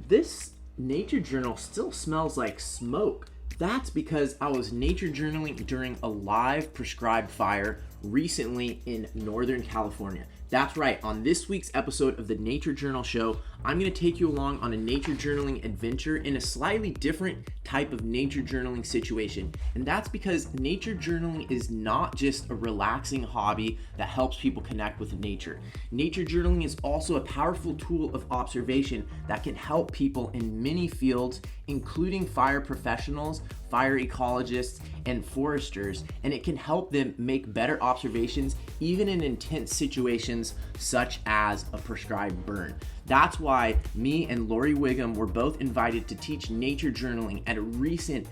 This nature journal still smells like smoke. That's because I was nature journaling during a live prescribed fire recently in Northern California. That's right, on this week's episode of the Nature Journal Show, I'm going to take you along on a nature journaling adventure in a slightly different type of nature journaling situation. And that's because nature journaling is not just a relaxing hobby that helps people connect with nature. Nature journaling is also a powerful tool of observation that can help people in many fields, including fire professionals, fire ecologists, and foresters, and it can help them make better observations even in intense situations such as a prescribed burn. That's why me and Lori Wiggum were both invited to teach nature journaling at a recent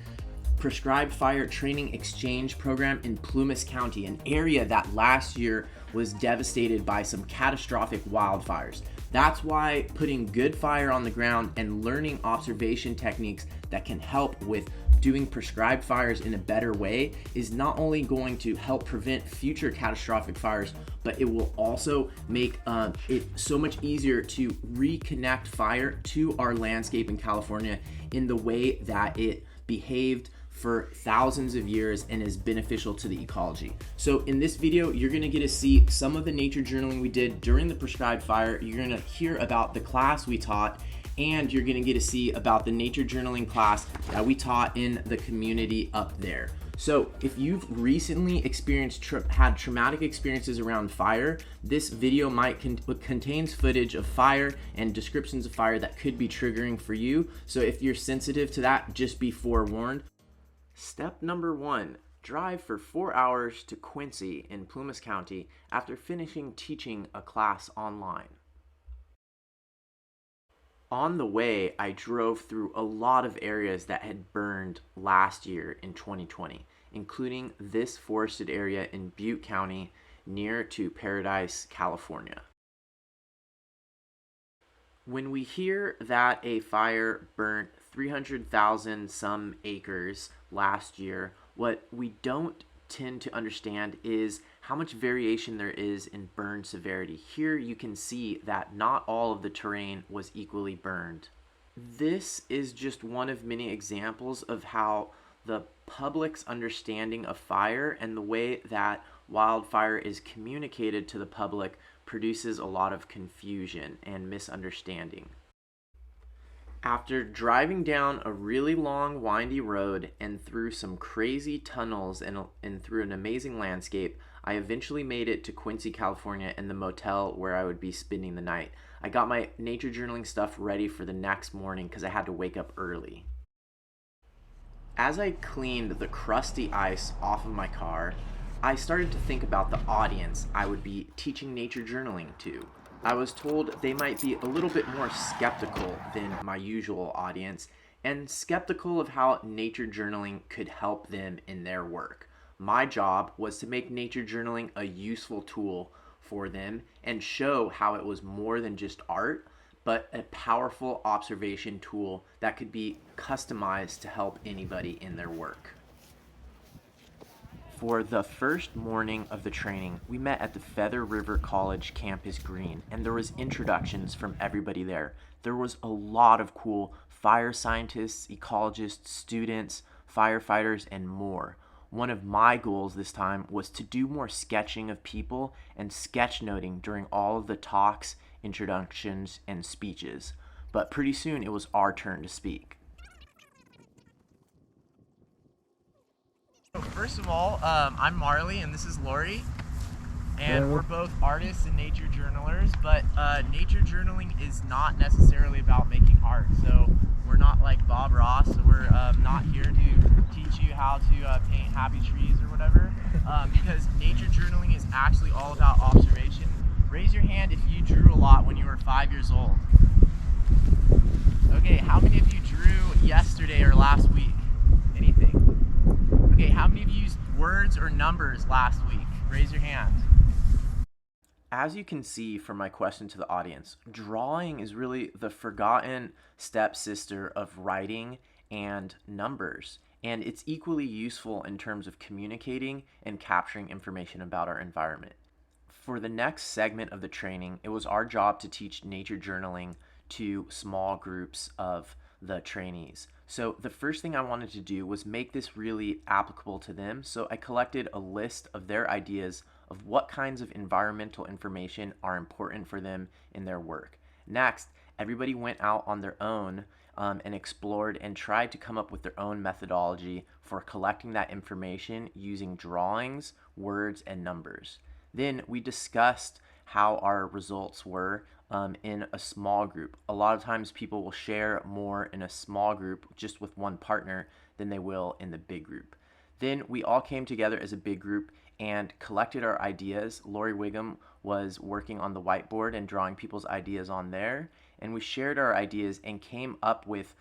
prescribed fire training exchange program in Plumas County, an area that last year was devastated by some catastrophic wildfires. That's why putting good fire on the ground and learning observation techniques that can help with doing prescribed fires in a better way is not only going to help prevent future catastrophic fires, but it will also make it so much easier to reconnect fire to our landscape in California in the way that it behaved for thousands of years and is beneficial to the ecology. So in this video, you're gonna get to see some of the nature journaling we did during the prescribed fire. You're gonna hear about the class we taught, and you're gonna get to see about the nature journaling class that we taught in the community up there. So if you've recently had traumatic experiences around fire, this video might contains footage of fire and descriptions of fire that could be triggering for you. So if you're sensitive to that, just be forewarned. Step number 1, drive for 4 hours to Quincy in Plumas County after finishing teaching a class online. On the way, I drove through a lot of areas that had burned last year in 2020, including this forested area in Butte County near to Paradise, California. When we hear that a fire burnt 300,000 some acres last year, what we don't tend to understand is how much variation there is in burn severity. Here you can see that not all of the terrain was equally burned. This is just one of many examples of how the public's understanding of fire and the way that wildfire is communicated to the public produces a lot of confusion and misunderstanding. After driving down a really long, windy road and through some crazy tunnels and through an amazing landscape, I eventually made it to Quincy, California, and the motel where I would be spending the night. I got my nature journaling stuff ready for the next morning because I had to wake up early. As I cleaned the crusty ice off of my car, I started to think about the audience I would be teaching nature journaling to. I was told they might be a little bit more skeptical than my usual audience and skeptical of how nature journaling could help them in their work. My job was to make nature journaling a useful tool for them and show how it was more than just art, but a powerful observation tool that could be customized to help anybody in their work. For the first morning of the training, we met at the Feather River College campus green, and there was introductions from everybody there. There was a lot of cool fire scientists, ecologists, students, firefighters, and more. One of my goals this time was to do more sketching of people and sketchnoting during all of the talks, introductions, and speeches. But pretty soon it was our turn to speak. First of all, I'm Marley and this is Lori, and we're both artists and nature journalers, but nature journaling is not necessarily about making art, so we're not like Bob Ross, so we're not here to teach you how to paint happy trees or whatever, because nature journaling is actually all about observation. Raise your hand if you drew a lot when you were 5 years old. Okay, how many of you drew yesterday or last week? Anything? Okay, how many of you used words or numbers last week? Raise your hand. As you can see from my question to the audience, drawing is really the forgotten stepsister of writing and numbers, and it's equally useful in terms of communicating and capturing information about our environment. For the next segment of the training, it was our job to teach nature journaling to small groups of the trainees. So the first thing I wanted to do was make this really applicable to them. So I collected a list of their ideas of what kinds of environmental information are important for them in their work. Next, everybody went out on their own and explored and tried to come up with their own methodology for collecting that information using drawings, words, and numbers. Then we discussed how our results were in a small group. A lot of times people will share more in a small group just with one partner than they will in the big group. Then we all came together as a big group and collected our ideas. Lori Wiggum was working on the whiteboard and drawing people's ideas on there. And we shared our ideas and came up with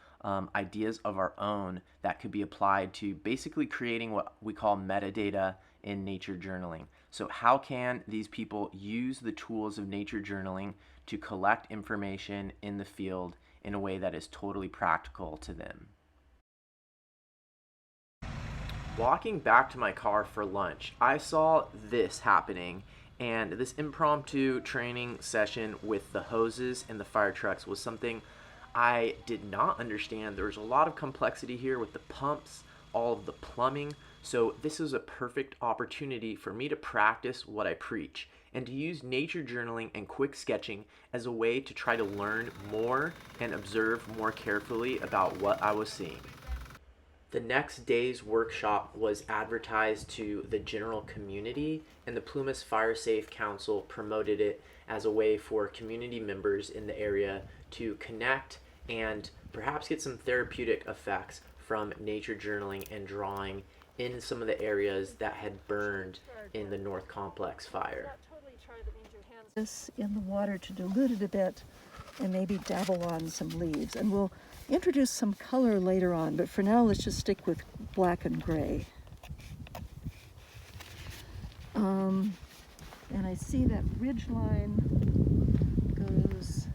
ideas of our own that could be applied to basically creating what we call metadata in nature journaling. So how can these people use the tools of nature journaling to collect information in the field in a way that is totally practical to them? Walking back to my car for lunch, I saw this happening, and this impromptu training session with the hoses and the fire trucks was something I did not understand. There was a lot of complexity here with the pumps, all of the plumbing, so this is a perfect opportunity for me to practice what I preach and to use nature journaling and quick sketching as a way to try to learn more and observe more carefully about what I was seeing. The next day's workshop was advertised to the general community, and the Plumas Fire Safe Council promoted it as a way for community members in the area to connect and perhaps get some therapeutic effects from nature journaling and drawing in some of the areas that had burned in the North Complex fire. This in the water to dilute it a bit and maybe dabble on some leaves, and we'll introduce some color later on, but for now let's just stick with black and gray. And I see that ridge line goes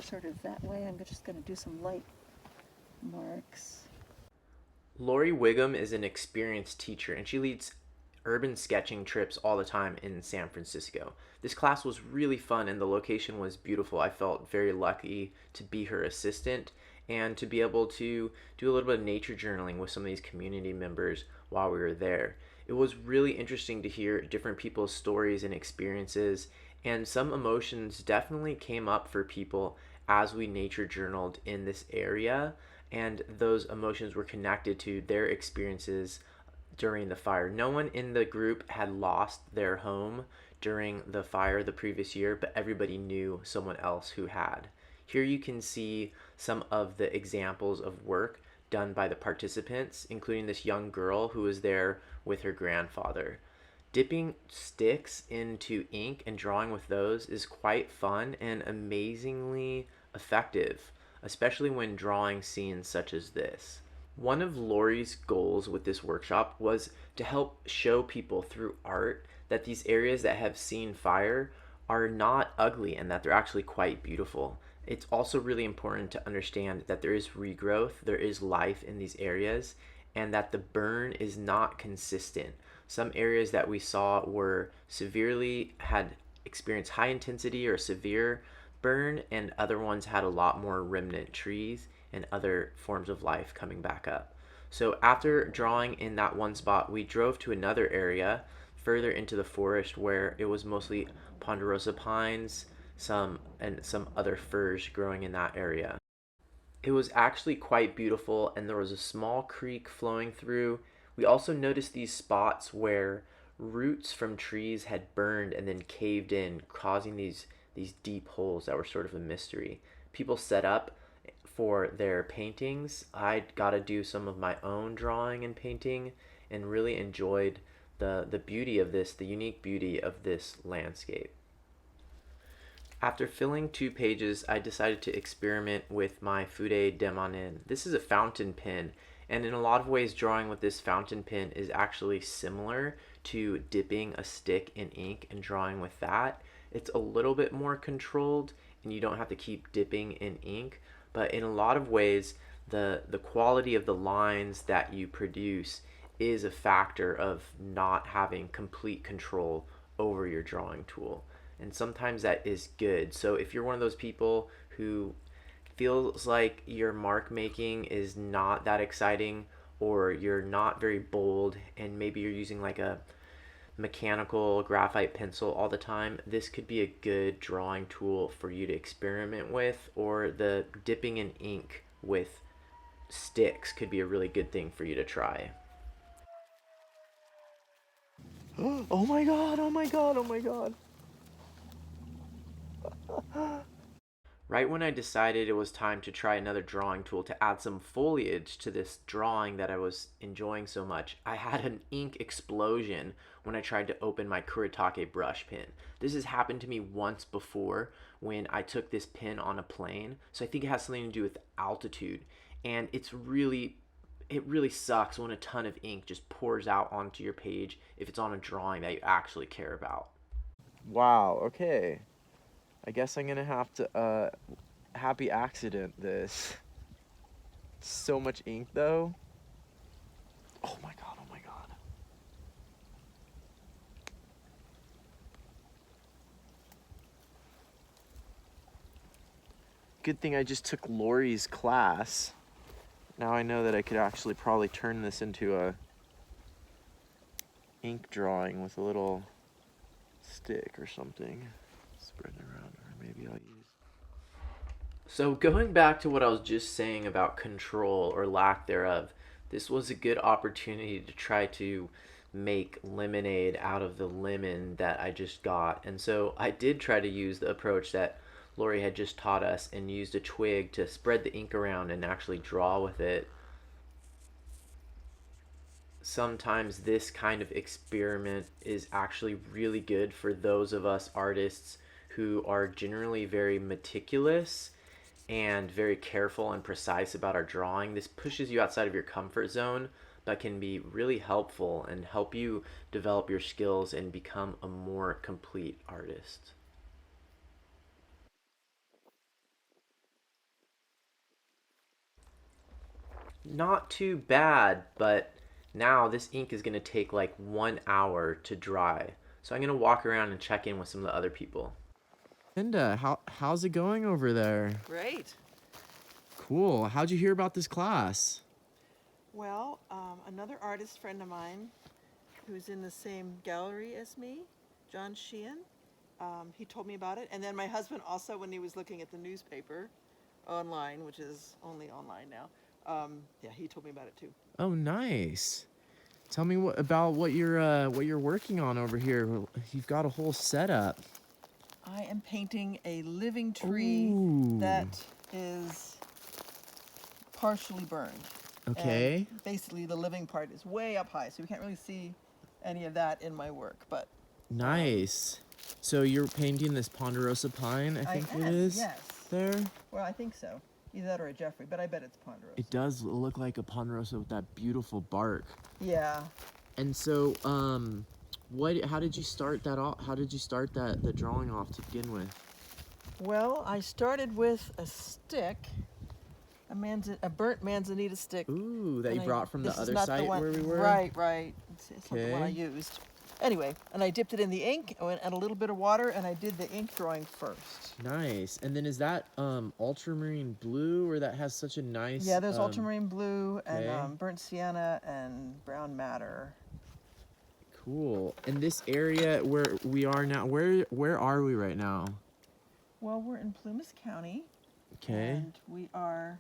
sort of that way. I'm just going to do some light marks. Lori Wiggum is an experienced teacher, and she leads urban sketching trips all the time in San Francisco. This class was really fun and the location was beautiful. I felt very lucky to be her assistant and to be able to do a little bit of nature journaling with some of these community members while we were there. It was really interesting to hear different people's stories and experiences, and some emotions definitely came up for people as we nature journaled in this area, and those emotions were connected to their experiences during the fire. No one in the group had lost their home during the fire the previous year, but everybody knew someone else who had. Here you can see some of the examples of work done by the participants, including this young girl who was there with her grandfather. Dipping sticks into ink and drawing with those is quite fun and amazingly effective, especially when drawing scenes such as this. One of Lori's goals with this workshop was to help show people through art that these areas that have seen fire are not ugly and that they're actually quite beautiful. It's also really important to understand that there is regrowth, there is life in these areas, and that the burn is not consistent. Some areas that we saw had experienced high intensity or severe burn, and other ones had a lot more remnant trees and other forms of life coming back up. So after drawing in that one spot, we drove to another area further into the forest where it was mostly ponderosa pines, some other firs growing in that area. It was actually quite beautiful, and there was a small creek flowing through. We also noticed these spots where roots from trees had burned and then caved in, causing these deep holes that were sort of a mystery. People set up for their paintings. I got to do some of my own drawing and painting and really enjoyed the beauty of this, the unique beauty of this landscape. After filling 2 pages, I decided to experiment with my Feuille de Manin. This is a fountain pen, and in a lot of ways drawing with this fountain pen is actually similar to dipping a stick in ink and drawing with that. It's a little bit more controlled and you don't have to keep dipping in ink, but in a lot of ways the quality of the lines that you produce is a factor of not having complete control over your drawing tool. and sometimes that is good. So if you're one of those people who feels like your mark making is not that exciting, or you're not very bold, and maybe you're using like a mechanical graphite pencil all the time, this could be a good drawing tool for you to experiment with. Or the dipping in ink with sticks could be a really good thing for you to try. Oh my god, oh my god, oh my god. Right when I decided it was time to try another drawing tool to add some foliage to this drawing that I was enjoying so much, I had an ink explosion when I tried to open my Kuretake brush pen. This has happened to me once before when I took this pen on a plane, so I think it has something to do with altitude. And it really sucks when a ton of ink just pours out onto your page if it's on a drawing that you actually care about. Wow, okay. I guess I'm gonna have to happy accident this. So much ink though. Oh my god, oh my god. Good thing I just took Lori's class. Now I know that I could actually probably turn this into a ink drawing with a little stick or something. Spread it around, or maybe I'll use. So going back to what I was just saying about control or lack thereof, this was a good opportunity to try to make lemonade out of the lemon that I just got. And so I did try to use the approach that Lori had just taught us and used a twig to spread the ink around and actually draw with it. Sometimes this kind of experiment is actually really good for those of us artists who are generally very meticulous and very careful and precise about our drawing. This pushes you outside of your comfort zone, but can be really helpful and help you develop your skills and become a more complete artist. Not too bad, but now this ink is going to take like 1 hour to dry. So I'm going to walk around and check in with some of the other people. Linda, how's it going over there? Great. Cool. How'd you hear about this class? Well, another artist friend of mine who's in the same gallery as me, John Sheehan, he told me about it. And then my husband also, when he was looking at the newspaper online, which is only online now, yeah, he told me about it too. Oh, nice. Tell me about what you're working on over here. You've got a whole setup. I am painting a living tree Ooh. that is partially burned. Okay. And basically, the living part is way up high, so you can't really see any of that in my work. But Nice. So you're painting this ponderosa pine, I think it is. Yes. There. Well, I think so. Either that or a Jeffrey, but I bet it's ponderosa. It does look like a ponderosa with that beautiful bark. Yeah. And so, how did you start that off? How did you start the drawing off to begin with? Well, I started with a stick, a burnt manzanita stick. Ooh, that you brought from the other site where we were? Right. It's not the one I used. Anyway, and I dipped it in the ink and a little bit of water, and I did the ink drawing first. Nice. And then is that ultramarine blue, or that has such a nice... Yeah, there's ultramarine blue and burnt sienna and brown madder. Cool. And this area where we are now, where are we right now? Well, we're in Plumas County. Okay. And we are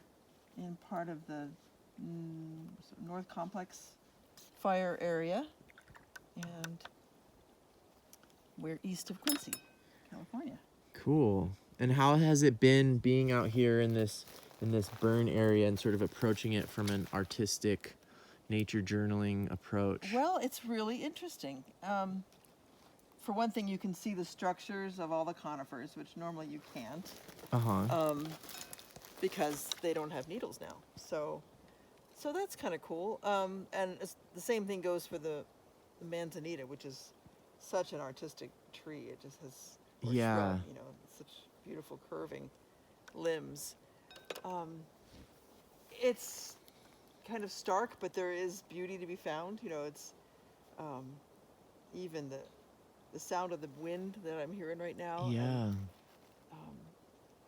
in part of the North Complex fire area. And we're east of Quincy, California. Cool. And how has it been being out here in this burn area and sort of approaching it from an artistic nature journaling approach? Well, it's really interesting. For one thing, you can see the structures of all the conifers, which normally you can't. Because they don't have needles now. So that's kind of cool. And the same thing goes for the manzanita, which is such an artistic tree. It just has, shrub, such beautiful curving limbs. It's kind of stark, but there is beauty to be found. It's even the sound of the wind that I'm hearing right now. Yeah. And,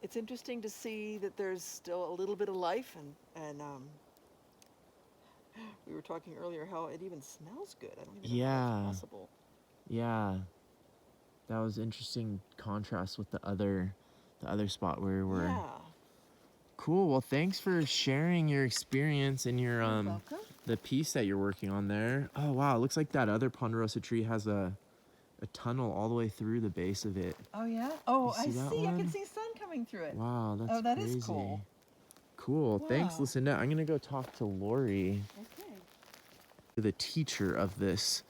it's interesting to see that there's still a little bit of life, and we were talking earlier how it even smells good. I don't even know how that's possible. Yeah. That was interesting contrast with the other spot where we were. Yeah. Cool. Well, thanks for sharing your experience and your You're welcome. the piece that you're working on there. Oh wow, it looks like that other ponderosa tree has a tunnel all the way through the base of it. Oh yeah. Oh, You see I that see. I one? can see sun coming through it. Wow, that's Oh, that crazy. is cool. Cool. Thanks, Wow. Lucinda. I'm gonna go talk to Lori, Okay. the teacher of this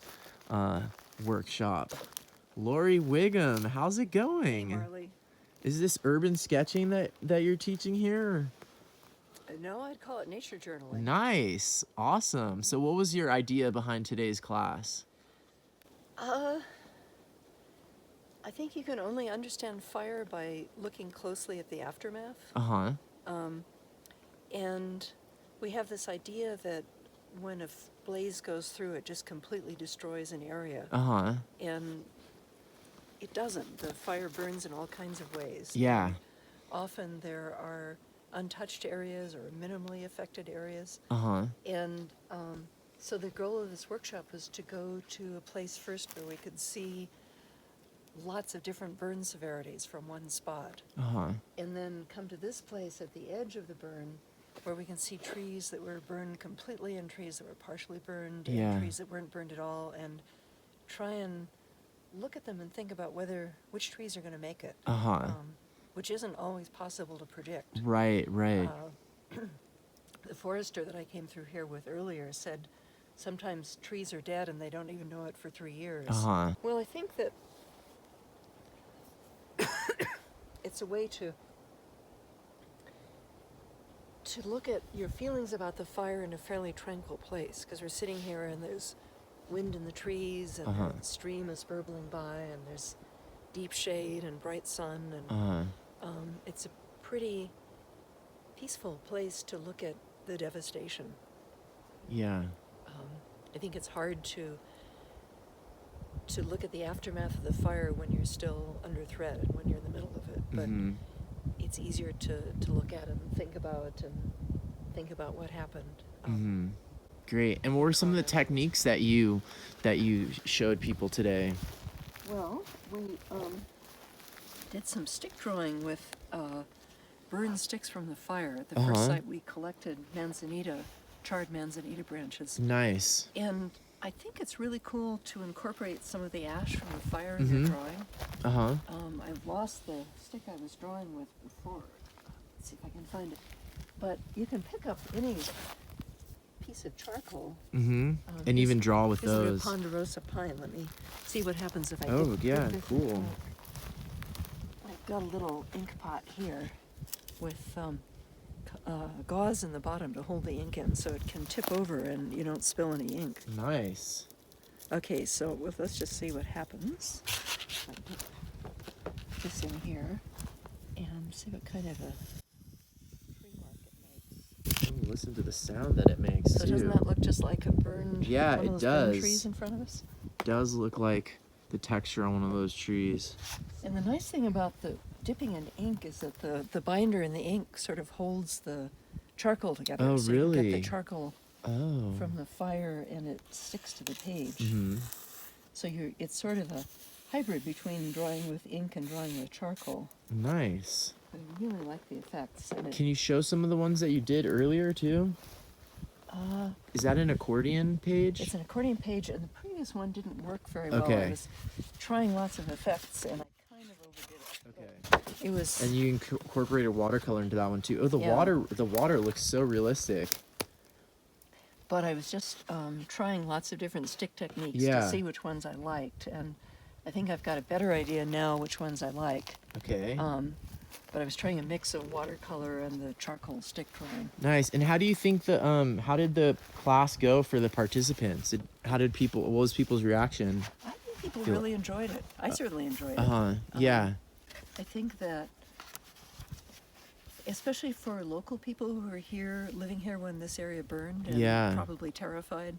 workshop. Lori Wiggum, how's it going? Hey, Marley. Is this urban sketching that you're teaching here? No, I'd call it nature journaling. Nice. Awesome. So what was your idea behind today's class? I think you can only understand fire by looking closely at the aftermath. Uh-huh. And we have this idea that when a blaze goes through, it just completely destroys an area. Uh-huh. And it doesn't. The fire burns in all kinds of ways. Yeah. And often there are untouched areas or minimally affected areas. Uh-huh. And so the goal of this workshop was to go to a place first where we could see lots of different burn severities from one spot. Uh-huh. And then come to this place at the edge of the burn where we can see trees that were burned completely and trees that were partially burned Yeah. and trees that weren't burned at all, and try and look at them and think about which trees are going to make it. Uh-huh. Which isn't always possible to predict. Right. The forester that I came through here with earlier said sometimes trees are dead and they don't even know it for 3 years. Uh-huh. Well, I think that it's a way to look at your feelings about the fire in a fairly tranquil place, because we're sitting here and there's wind in the trees and Uh-huh. the stream is burbling by and there's deep shade and bright sun, and Uh-huh. it's a pretty peaceful place to look at the devastation. Yeah. I think it's hard to look at the aftermath of the fire when you're still under threat and when you're in the middle of it, but Mhm. it's easier to look at it and think about what happened. Mhm. Great. And what were some of the techniques that you showed people today? Well, we did some stick drawing with burned sticks from the fire. At the first Uh-huh. site, we collected charred manzanita branches. Nice. And I think it's really cool to incorporate some of the ash from the fire in Mhm. your drawing. Uh-huh. I've lost the stick I was drawing with before. Let's see if I can find it. But you can pick up any piece of charcoal. Mhm. And even draw with This is those. a ponderosa pine. Let me see what happens if I Oh, dip yeah, this cool. in. I've got a little ink pot here with gauze in the bottom to hold the ink in so it can tip over and you don't spill any ink. Nice. Okay, so let's just see what happens. I put this in here and see what kind of a tree mark it makes. Ooh, listen to the sound that it makes So too. doesn't that look just like a burned Yeah, one it of those burned does. trees in front of us? Does look like the texture on one of those trees. And the nice thing about the dipping in ink is that the binder in the ink sort of holds the charcoal together. Oh, so you can really? get the charcoal Oh. from the fire and it sticks to the page. Mhm. So it's sort of a hybrid between drawing with ink and drawing with charcoal. Nice. I really like the effects. And Can you show some of the ones that you did earlier too? Is that an accordion page? it's an accordion page, and the previous one didn't work very well. Okay. I was trying lots of effects, and I kind of overdid it. Okay. It was. And you incorporated watercolor into that one too. Oh, the Yeah. water looks so realistic. But I was just trying lots of different stick techniques Yeah. to see which ones I liked, and I think I've got a better idea now which ones I like. Okay. But I was trying a mix of watercolor and the charcoal stick drawing. Nice. And how do you think how did the class go for the participants? What was people's reaction? I think people Feel- really enjoyed it. I certainly enjoyed it. Uh-huh. Yeah. I think that, especially for local people who are living here when this area burned, and Yeah. probably terrified,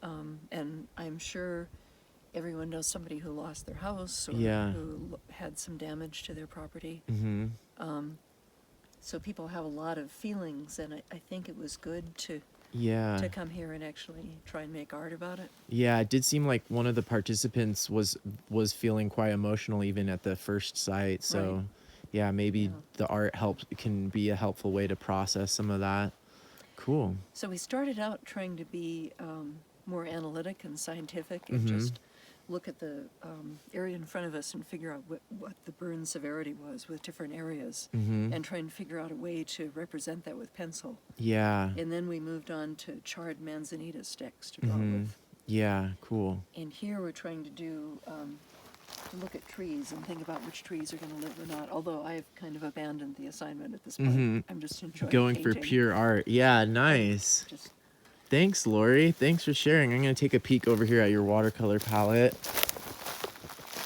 and I'm sure everyone knows somebody who lost their house or Yeah. who had some damage to their property. Mm-hmm. So people have a lot of feelings, and I think it was good to Yeah. come here and actually try and make art about it. Yeah, it did seem like one of the participants was feeling quite emotional even at the first sight. So, Right. yeah, maybe Yeah. the art can be a helpful way to process some of that. Cool. So we started out trying to be more analytic and scientific and Mm-hmm. just look at the area in front of us and figure out what the burn severity was with different areas, Mm-hmm. and try and figure out a way to represent that with pencil. Yeah. And then we moved on to charred manzanita sticks to draw Mm-hmm. with. Yeah, cool. And here we're trying to do to look at trees and think about which trees are going to live or not. Although I've kind of abandoned the assignment at this point. Mm-hmm. I'm just enjoying Going for painting. pure art. Yeah, nice. Just Thanks, Lori. Thanks for sharing. I'm going to take a peek over here at your watercolor palette.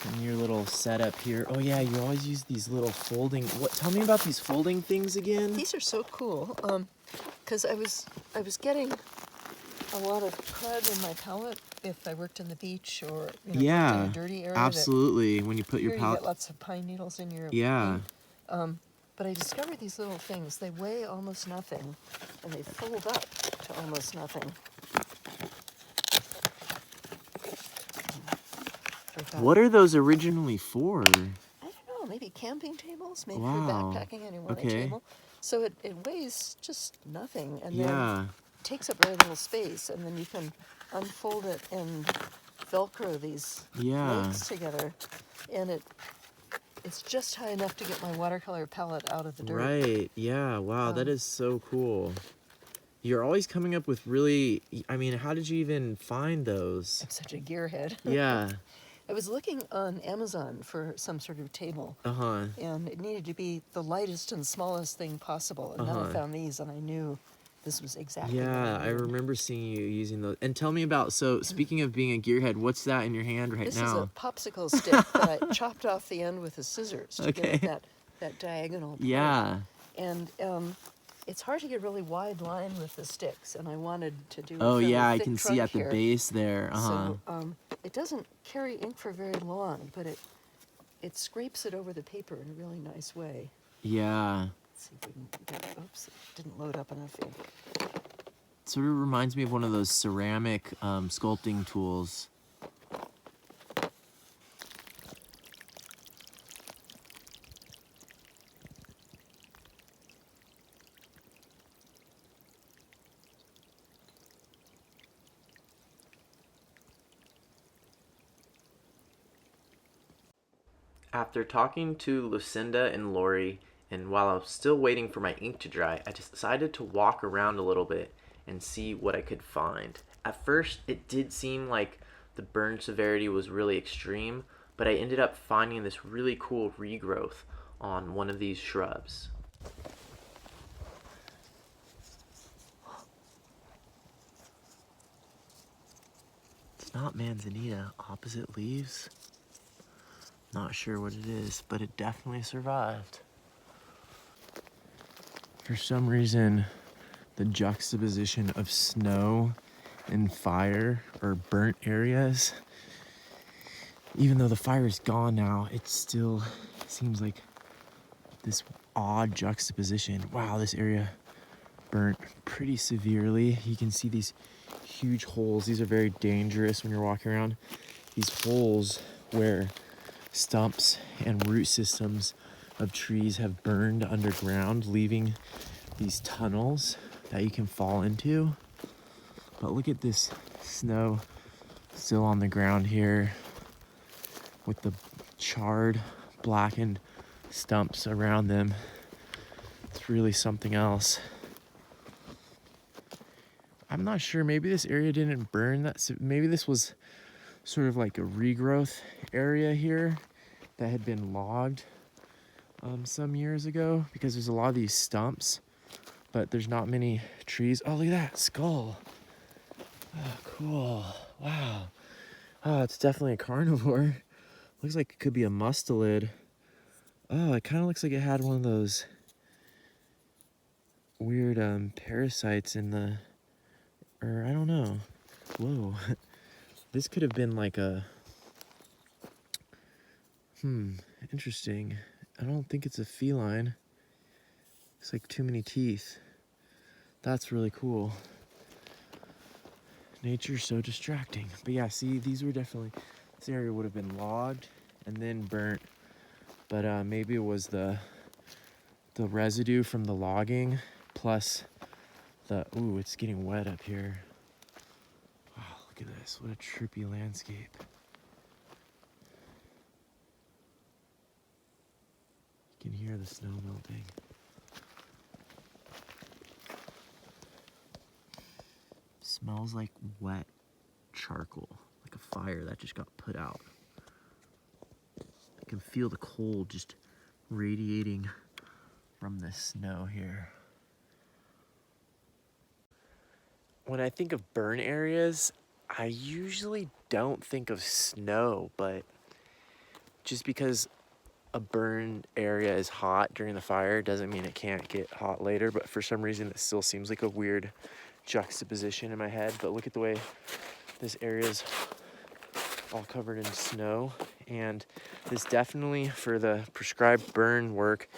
And your little setup here. Oh yeah, you always use these little folding. Tell me about these folding things again. these are so cool. Because I was getting a lot of crud in my palette if I worked in the beach or worked in Yeah, a dirty area. absolutely. When you put Here your you palette. get lots of pine needles in your Yeah. paint. But I discovered these little things. They weigh almost nothing, and they fold up to almost nothing. What are those originally for? I don't know, maybe camping tables, maybe Wow. for backpacking, and you want a Okay. table. So it weighs just nothing, and then Yeah. takes up very little space, and then you can unfold it and Velcro these Yeah. legs together, and it's just high enough to get my watercolor palette out of the dirt. Right. Yeah. Wow, that is so cool. You're always coming up with really, I mean, how did you even find those? I'm such a gearhead. Yeah. I was looking on Amazon for some sort of table, Uh-huh. and it needed to be the lightest and smallest thing possible. And then I found these, and I knew this was exactly what Yeah, I needed. remember seeing you using those. And tell me about, so speaking of being a gearhead, what's that in your hand right This now? is a popsicle stick that I chopped off the end with the scissors to Okay. get that diagonal part. Yeah. And it's hard to get a really wide line with the sticks, and I wanted to do a Oh fairly yeah, I thick can see trunk at the here. base there. Uh-huh. So it doesn't carry ink for very long, but it scrapes it over the paper in a really nice way. Yeah. Let's see if we can get, oops, it didn't load up enough ink. Sort of reminds me of one of those ceramic sculpting tools. After talking to Lucinda and Lori, and while I was still waiting for my ink to dry, I just decided to walk around a little bit and see what I could find. At first, it did seem like the burn severity was really extreme, but I ended up finding this really cool regrowth on one of these shrubs. It's not manzanita, opposite leaves. Not sure what it is, but it definitely survived. For some reason, the juxtaposition of snow and fire or burnt areas, even though the fire is gone now, it still seems like this odd juxtaposition. Wow, this area burnt pretty severely. You can see these huge holes. These are very dangerous when you're walking around. These holes where stumps and root systems of trees have burned underground, leaving these tunnels that you can fall into. But look at this snow still on the ground here with the charred, blackened stumps around them. It's really something else. I'm not sure, maybe this area didn't burn maybe this was sort of like a regrowth area here that had been logged some years ago, because there's a lot of these stumps, but there's not many trees. Oh, look at that skull. Oh, cool. Wow. Oh, it's definitely a carnivore. Looks like it could be a mustelid. Oh, it kind of looks like it had one of those weird parasites in the, or I don't know. Whoa. This could have been like a Interesting. I don't think it's a feline. It's like too many teeth. That's really cool. Nature's so distracting. But yeah, see, these were definitely, this area would have been logged and then burnt. But maybe it was the residue from the logging plus ooh, it's getting wet up here. Wow, look at this. What a trippy landscape. You can hear the snow melting. Smells like wet charcoal, like a fire that just got put out. I can feel the cold just radiating from the snow here. When I think of burn areas, I usually don't think of snow, but just because a burn area is hot during the fire doesn't mean it can't get hot later, but for some reason it still seems like a weird juxtaposition in my head. But look at the way this area is all covered in snow, and this definitely, for the prescribed burn work,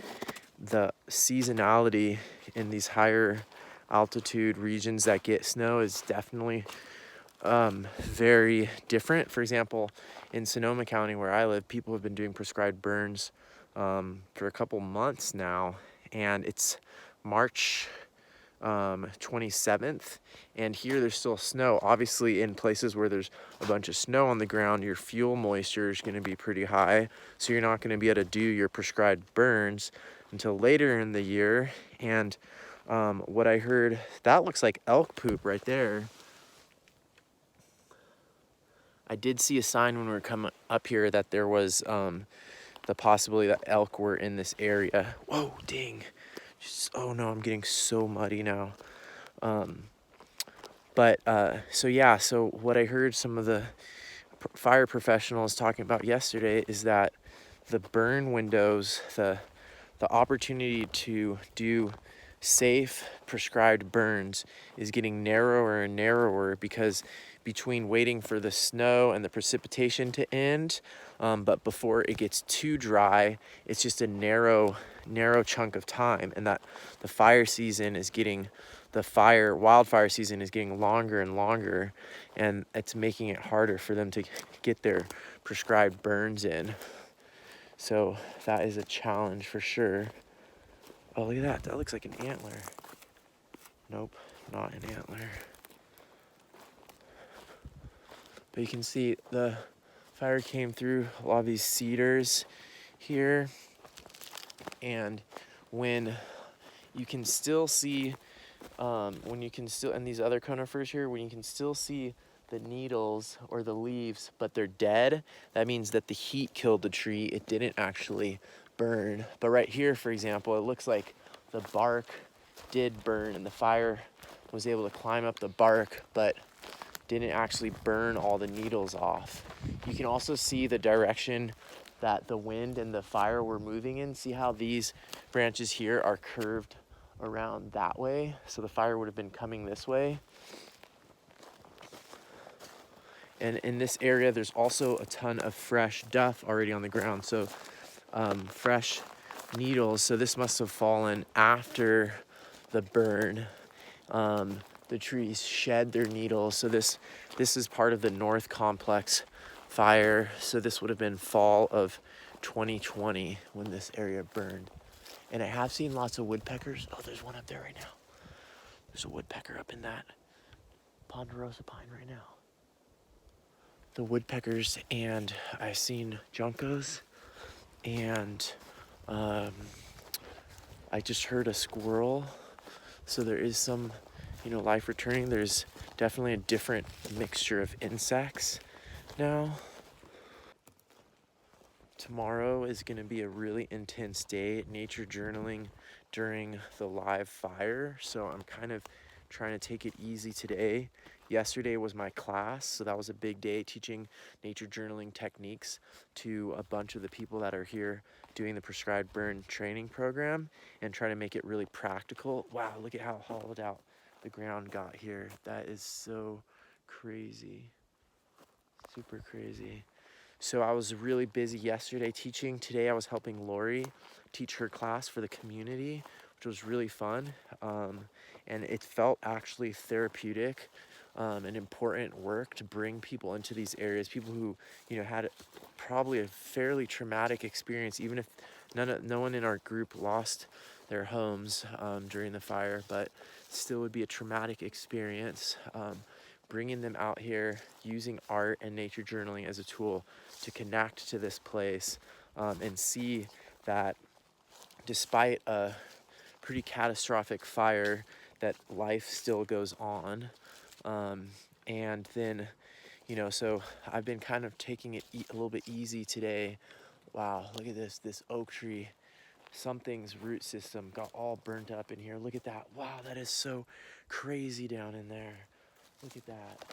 the seasonality in these higher altitude regions that get snow is definitely very different. For example, in Sonoma County where I live, people have been doing prescribed burns for a couple months now, and it's March 27th, and here there's still snow. Obviously, in places where there's a bunch of snow on the ground, your fuel moisture is going to be pretty high, so you're not going to be able to do your prescribed burns until later in the year. And what I heard, that looks like elk poop right there. I did see a sign when we were coming up here that there was the possibility that elk were in this area. Whoa, dang. Oh no, I'm getting so muddy now. So yeah, so what I heard some of the fire professionals talking about yesterday is that the burn windows, the opportunity to do safe prescribed burns is getting narrower and narrower, because between waiting for the snow and the precipitation to end, but before it gets too dry, it's just a narrow chunk of time, and that the fire season is getting, wildfire season is getting longer and longer, and it's making it harder for them to get their prescribed burns in. So that is a challenge for sure. Oh, look at that. That looks like an antler. Nope, not an antler. But you can see the fire came through a lot of these cedars here. And when you can still see, and these other conifers here, when you can still see the needles or the leaves, but they're dead, that means that the heat killed the tree. It didn't actually burn. But right here, for example, it looks like the bark did burn, and the fire was able to climb up the bark, but didn't actually burn all the needles off. You can also see the direction that the wind and the fire were moving in. See how these branches here are curved around that way? So the fire would have been coming this way. And in this area, there's also a ton of fresh duff already on the ground. So fresh needles. So this must have fallen after the burn. The trees shed their needles. So this is part of the North Complex fire. So this would have been fall of 2020 when this area burned. And I have seen lots of woodpeckers. Oh, there's one up there right now. There's a woodpecker up in that ponderosa pine right now. The woodpeckers, and I've seen juncos, and I just heard a squirrel. So there is some, life returning. There's definitely a different mixture of insects now. Tomorrow is going to be a really intense day, nature journaling during the live fire. So I'm kind of trying to take it easy today. Yesterday was my class, so that was a big day, teaching nature journaling techniques to a bunch of the people that are here doing the prescribed burn training program, and trying to make it really practical. Wow, look at how hollowed out the ground got here. That is so crazy. Super crazy. So I was really busy yesterday teaching. Today I was helping Lori teach her class for the community, which was really fun. And it felt actually therapeutic and important work to bring people into these areas, people who, you know, had probably a fairly traumatic experience, even if no one in our group lost their homes during the fire, but still would be a traumatic experience. Bringing them out here, using art and nature journaling as a tool to connect to this place and see that despite a pretty catastrophic fire, that life still goes on. And then, you know, so I've been kind of taking it a little bit easy today. Wow, look at this oak tree. Something's root system got all burnt up in here. Look at that. Wow, that is so crazy down in there. Look at that.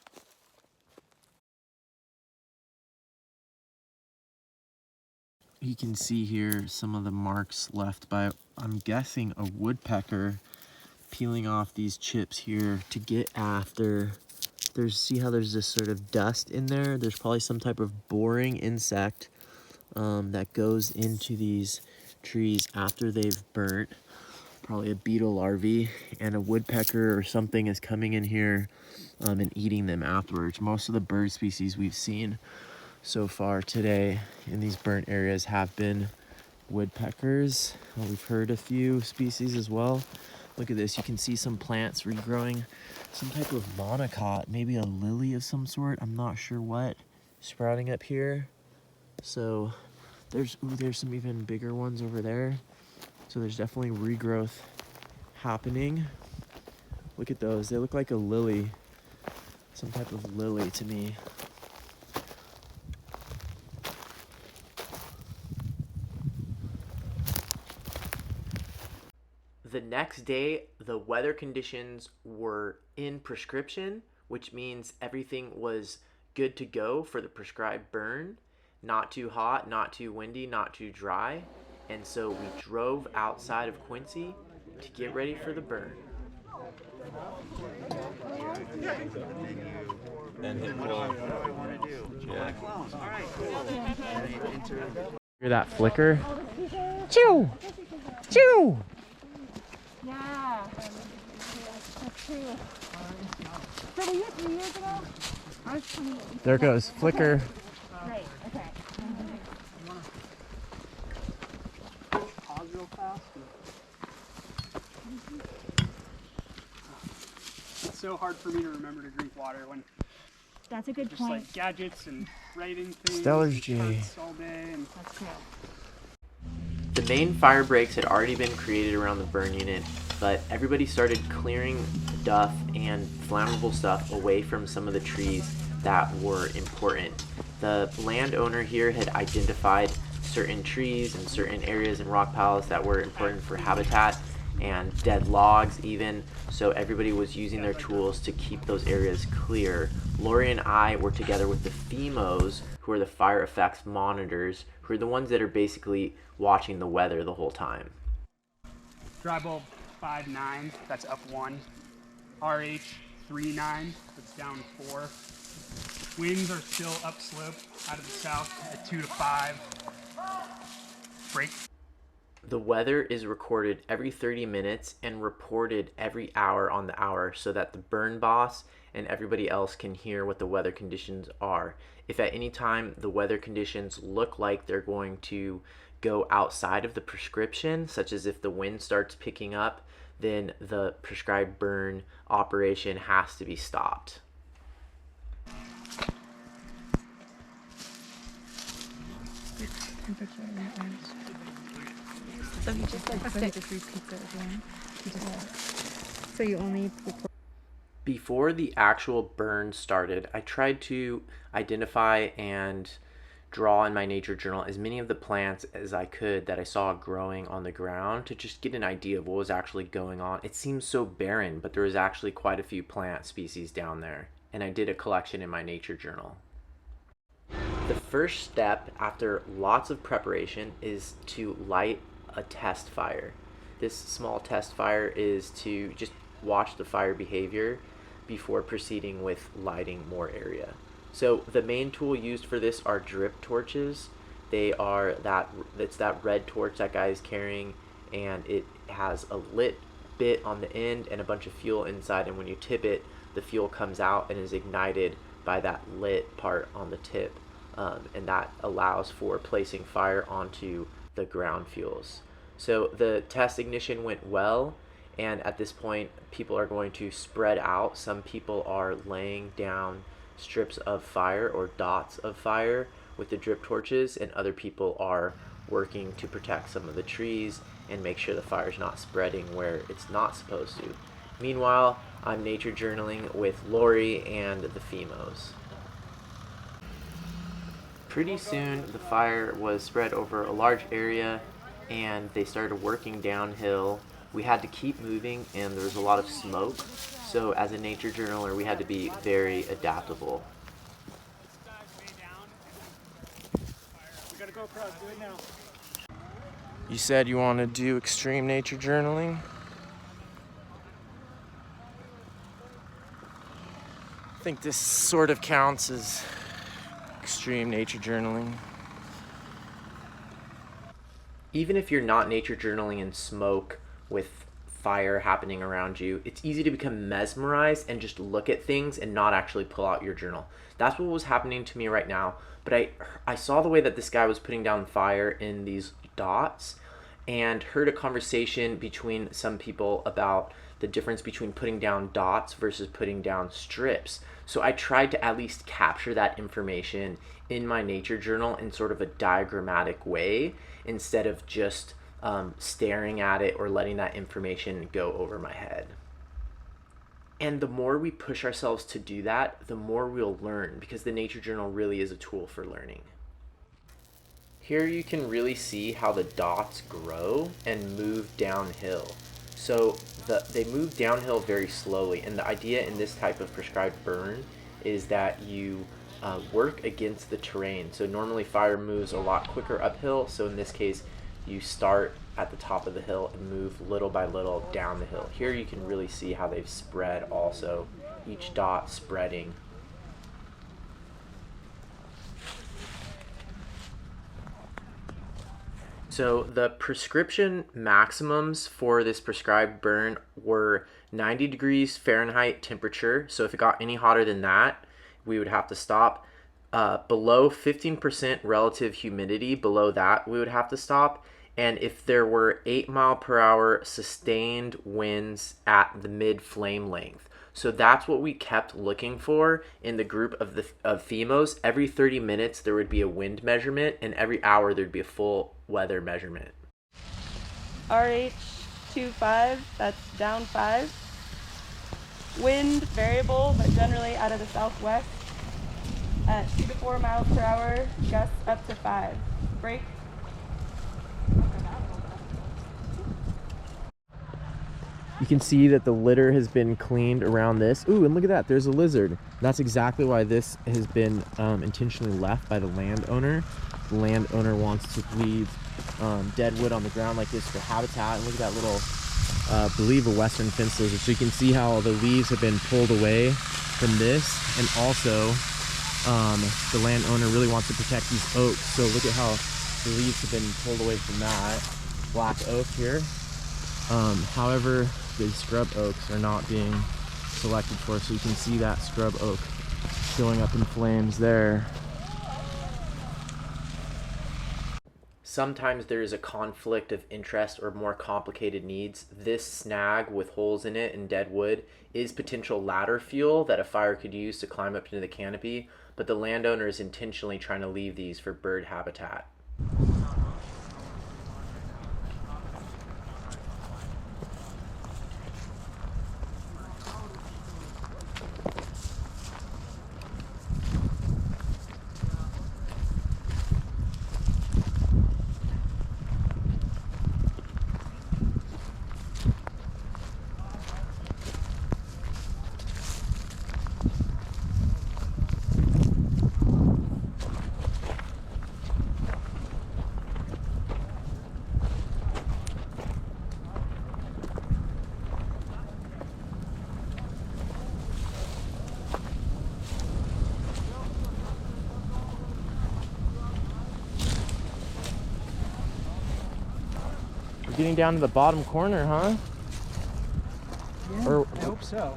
You can see here some of the marks left by, I'm guessing, a woodpecker peeling off these chips here to get after. See how there's this sort of dust in there? There's probably some type of boring insect that goes into these trees after they've burnt. Probably a beetle larvae, and a woodpecker or something is coming in here and eating them afterwards. Most of the bird species we've seen so far today in these burnt areas have been woodpeckers. We've heard a few species as well. Look at this, you can see some plants regrowing, some type of monocot, maybe a lily of some sort, I'm not sure what, sprouting up here. So there's some even bigger ones over there. So there's definitely regrowth happening. Look at those, they look like a lily, some type of lily to me. The next day, the weather conditions were in prescription, which means everything was good to go for the prescribed burn. Not too hot, not too windy, not too dry. And so we drove outside of Quincy to get ready for the burn. And hit pull. Jack. Hear that flicker? Chew! Chew! Yeah, that's true. So were you 3 years ago? I was 20. There goes flicker. Great, okay. Pause real fast. It's so hard for me to remember to drink water when That's a good just point. like gadgets and writing things. Stellar's and J. charts all day and That's true. The main fire breaks had already been created around the burn unit, but everybody started clearing duff and flammable stuff away from some of the trees that were important. The landowner here had identified certain trees and certain areas in rock piles that were important for habitat, and dead logs even, so everybody was using their tools to keep those areas clear. Lori and I were together with the FEMOs, who are the fire effects monitors, who are the ones that are basically watching the weather the whole time. dry bulb 5.9, that's up 1. RH 3.9, that's down 4. Winds are still upslope out of the south at 2 to 5. Break. The weather is recorded every 30 minutes and reported every hour on the hour so that the burn boss and everybody else can hear what the weather conditions are. If at any time the weather conditions look like they're going to go outside of the prescription, such as if the wind starts picking up, then the prescribed burn operation has to be stopped. Temperature and hours. So he just like couldn't just repeat that again. He just so you only report. Before the actual burn started, I tried to identify and draw in my nature journal as many of the plants as I could that I saw growing on the ground to just get an idea of what was actually going on. It seems so barren, but there was actually quite a few plant species down there, and I did a collection in my nature journal. The first step after lots of preparation is to light a test fire. This small test fire is to just watch the fire behavior before proceeding with lighting more area. So the main tool used for this are drip torches. It's that red torch that guy is carrying, and it has a lit bit on the end and a bunch of fuel inside, and when you tip it, the fuel comes out and is ignited by that lit part on the tip, and that allows for placing fire onto the ground fuels. So the test ignition went well, and at this point people are going to spread out. Some people are laying down strips of fire or dots of fire with the drip torches, and other people are working to protect some of the trees and make sure the fire's not spreading where it's not supposed to. Meanwhile, I'm nature journaling with Lori and the Femos. Pretty soon the fire was spread over a large area and they started working downhill. We had to keep moving and there was a lot of smoke, so as a nature journaler we had to be very adaptable. We gotta go across, do it now. You said you want to do extreme nature journaling? I think this sort of counts as extreme nature journaling. Even if you're not nature journaling in smoke with fire happening around you, it's easy to become mesmerized and just look at things and not actually pull out your journal. That's what was happening to me right now. But I saw the way that this guy was putting down fire in these dots and heard a conversation between some people about the difference between putting down dots versus putting down strips. So I tried to at least capture that information in my nature journal in sort of a diagrammatic way instead of just staring at it or letting that information go over my head. And the more we push ourselves to do that, the more we'll learn, because the nature journal really is a tool for learning. Here you can really see how the dots grow and move downhill. So they move downhill very slowly, and the idea in this type of prescribed burn is that you work against the terrain. So normally fire moves a lot quicker uphill, so in this case you start at the top of the hill and move little by little down the hill. Here you can really see how they've spread also, each dot spreading. So the prescription maximums for this prescribed burn were 90 degrees Fahrenheit temperature. So if it got any hotter than that, we would have to stop. Below 15% relative humidity, below that, we would have to stop. And if there were 8-mile-per-hour sustained winds at the mid-flame length. So that's what we kept looking for in the group of FEMOs. Every 30 minutes there would be a wind measurement, and every hour there'd be a full weather measurement. RH25, that's down 5. Wind variable, but generally out of the southwest at 2 to 4 miles per hour, gusts up to 5. Break. You can see that the litter has been cleaned around this. Ooh, and look at that, there's a lizard. That's exactly why this has been intentionally left by the landowner. The landowner wants to leave dead wood on the ground like this for habitat. And look at that little, I believe a western fence lizard. So you can see how the leaves have been pulled away from this. And also, the landowner really wants to protect these oaks. So look at how the leaves have been pulled away from that black oak here. However, the scrub oaks are not being selected for, so you can see that scrub oak going up in flames there. Sometimes there is a conflict of interest or more complicated needs. This snag with holes in it and dead wood is potential ladder fuel that a fire could use to climb up into the canopy, but the landowner is intentionally trying to leave these for bird habitat. getting down to the bottom corner, huh? Yeah, Or, I hope so.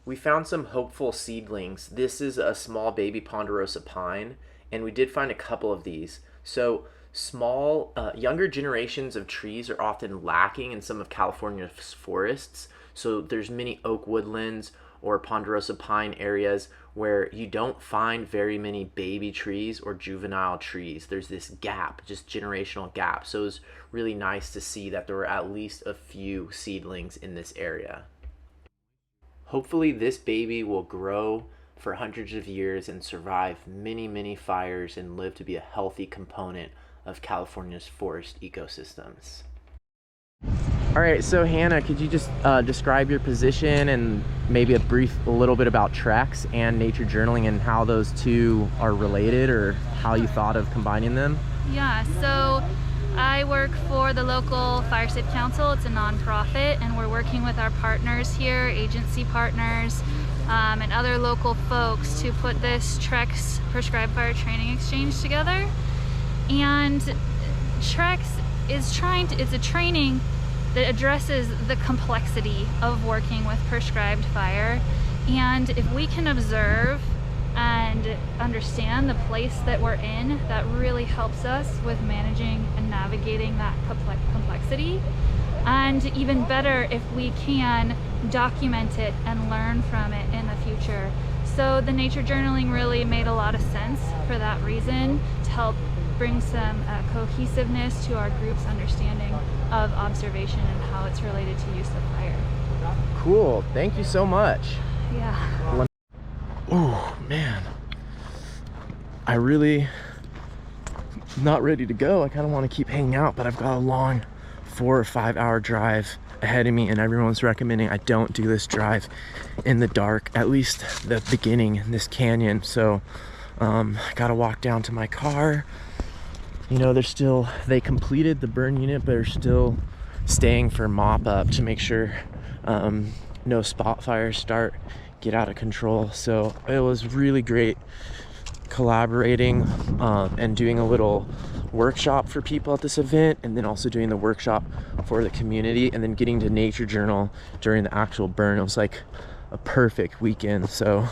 We found some hopeful seedlings. This is a small baby ponderosa pine, and we did find a couple of these. So small, younger generations of trees are often lacking in some of California's forests. So there's many oak woodlands or ponderosa pine areas where you don't find very many baby trees or juvenile trees. There's this gap, just generational gap. So it was really nice to see that there were at least a few seedlings in this area. Hopefully this baby will grow for hundreds of years and survive many, many fires and live to be a healthy component of California's forest ecosystems. All right, so Hannah, could you just describe your position and maybe a little bit about treks and nature journaling and how those two are related, or how you thought of combining them? Yeah, so I work for the local Fire Safe Council. It's a nonprofit, and we're working with our partners here, agency partners, and other local folks to put this TREX Prescribed Fire Training Exchange together. And TREX is it's a training that addresses the complexity of working with prescribed fire. And if we can observe and understand the place that we're in, that really helps us with managing and navigating that complexity. And even better if we can document it and learn from it in the future. So the nature journaling really made a lot of sense for that reason, to help bring some cohesiveness to our group's understanding of observation and how it's related to use of fire. Cool, thank you so much. Yeah. Oh man, I really not ready to go. I kind of want to keep hanging out, but I've got a long 4 or 5 hour drive ahead of me, and everyone's recommending I don't do this drive in the dark, at least the beginning in this canyon. So I gotta walk down to my car. You know, they completed the burn unit, but they're still staying for mop up to make sure no spot fires get out of control. So it was really great collaborating and doing a little workshop for people at this event, and then also doing the workshop for the community, and then getting to nature journal during the actual burn. It was like a perfect weekend. So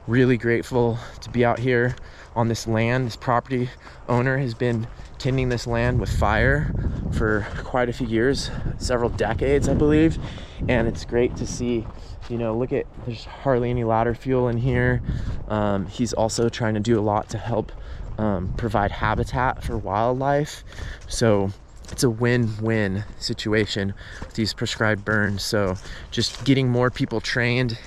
really grateful to be out here on this land. This property owner has been tending this land with fire for quite a few years, several decades, I believe. And it's great to see, you know, there's hardly any ladder fuel in here. He's also trying to do a lot to help provide habitat for wildlife. So it's a win-win situation with these prescribed burns. So just getting more people trained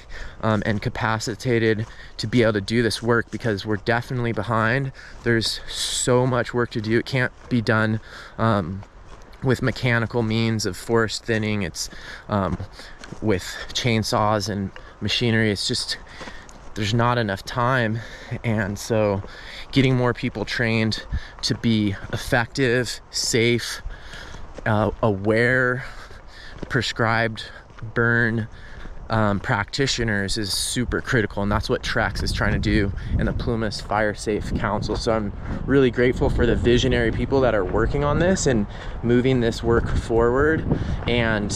and capacitated to be able to do this work, because we're definitely behind. There's so much work to do. It can't be done with mechanical means of forest thinning. It's with chainsaws and machinery. It's just, there's not enough time. And so getting more people trained to be effective, safe, aware, prescribed burn practitioners is super critical, and that's what TREX is trying to do in the Plumas Fire Safe Council. So I'm really grateful for the visionary people that are working on this and moving this work forward, and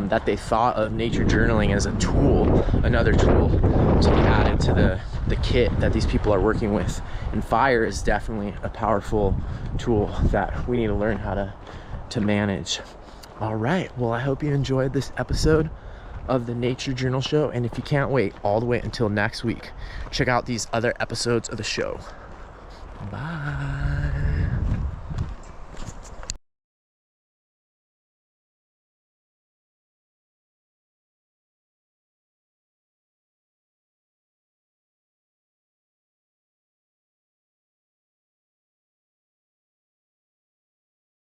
that they thought of nature journaling as a tool, another tool to be added to the kit that these people are working with. And fire is definitely a powerful tool that we need to learn how to manage. All right, well, I hope you enjoyed this episode of the Nature Journal Show, and if you can't wait all the way until next week, check out these other episodes of the show. Bye.